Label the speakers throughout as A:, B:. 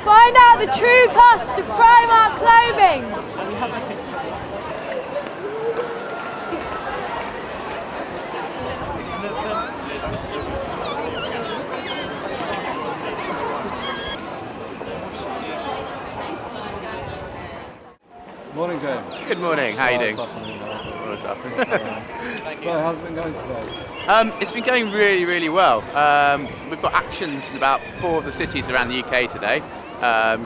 A: Find out the true cost of Primark clothing.
B: Morning, James.
C: Good morning, how are you doing?
B: What's up? So, how's it been going today?
C: It's been going really well. We've got actions in about 4 of the cities around the UK today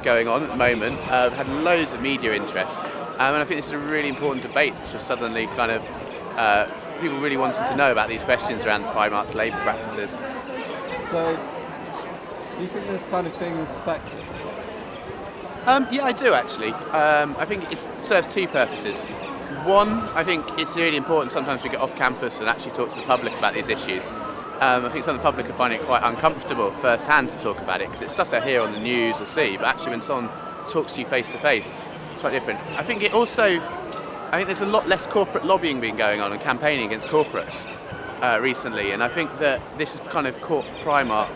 C: going on at the moment. We've had loads of media interest, and I think this is a really important debate, just suddenly kind of people really wanting to know about these questions around Primark's labour practices.
B: So, do you think this kind of thing is effective?
C: Yeah, I do actually. I think it serves 2 purposes. One, I think it's really important sometimes we get off campus and actually talk to the public about these issues. I think some of the public are finding it quite uncomfortable firsthand to talk about it because it's stuff they hear on the news or see, but actually when someone talks to you face to face, it's quite different. I think there's a lot less corporate lobbying being going on and campaigning against corporates recently, and I think that this has kind of caught Primark,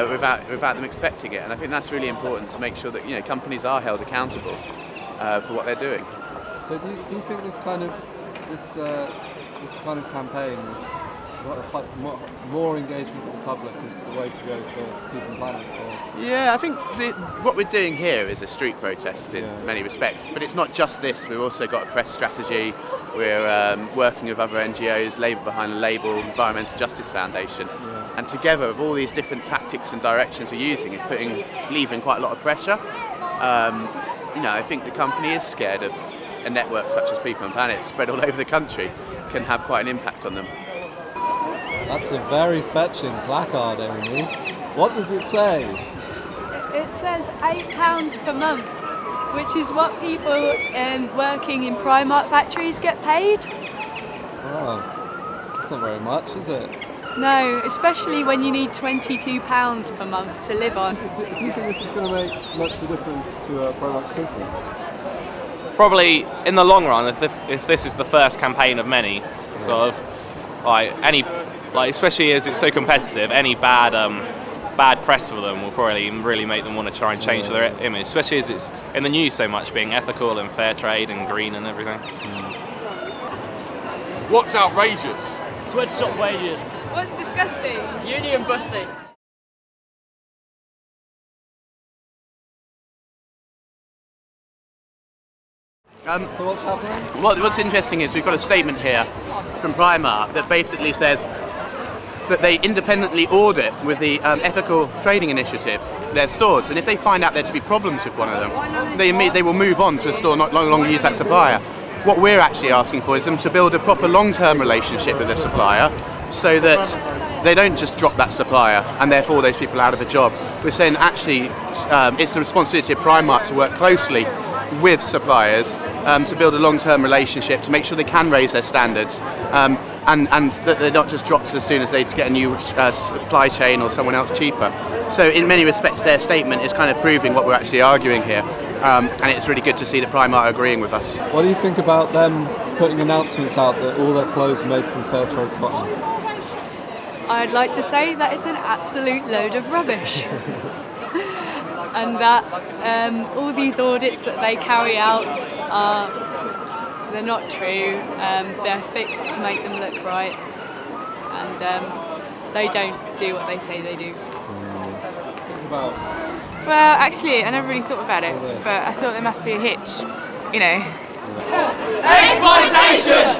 C: without them expecting it, and I think that's really important to make sure that companies are held accountable for what they're doing.
B: So do you think this kind of campaign, more engagement with the public, is the way to go for People and Planet? Or?
C: Yeah, I think what we're doing here is a street protest in many respects, but it's not just this. We've also got a press strategy. We're working with other NGOs, Labour Behind the Label, Environmental Justice Foundation, and together with all these different tactics and directions we're using, it's leaving quite a lot of pressure. I think the company is scared of a network such as People and Planet spread all over the country can have quite an impact on them.
B: That's a very fetching placard, Amy. What does it say?
A: It says £8 per month, which is what people working in Primark factories get paid.
B: Oh, that's not very much, is it?
A: No, especially when you need £22 per month to live on.
B: Do you think this is going to make much of a difference to Primark's business?
D: Probably in the long run, if this is the first campaign of many, sort of especially as it's so competitive, any bad press for them will probably really make them want to try and change their image, especially as it's in the news so much, being ethical and fair trade and green and everything.
E: What's outrageous?
F: Sweatshop wages.
A: What's disgusting?
F: Union busting.
B: So what's happening?
C: What's interesting is we've got a statement here from Primark that basically says that they independently audit with the Ethical Trading Initiative their stores, and if they find out there to be problems with one of them, they will move on to a store no longer use that supplier. What we're actually asking for is them to build a proper long-term relationship with the supplier so that they don't just drop that supplier and therefore those people are out of a job. We're saying actually it's the responsibility of Primark to work closely with suppliers to build a long-term relationship, to make sure they can raise their standards and that they're not just dropped as soon as they get a new supply chain or someone else cheaper. So in many respects their statement is kind of proving what we're actually arguing here, and it's really good to see that Primark are agreeing with us.
B: What do you think about them putting announcements out that all their clothes are made from fair trade cotton?
A: I'd like to say that it's an absolute load of rubbish. And that all these audits that they carry out they're not true. They're fixed to make them look right, and they don't do what they say they do.
B: About?
G: Well, actually, I never really thought about it, but I thought there must be a hitch,
F: Exploitation!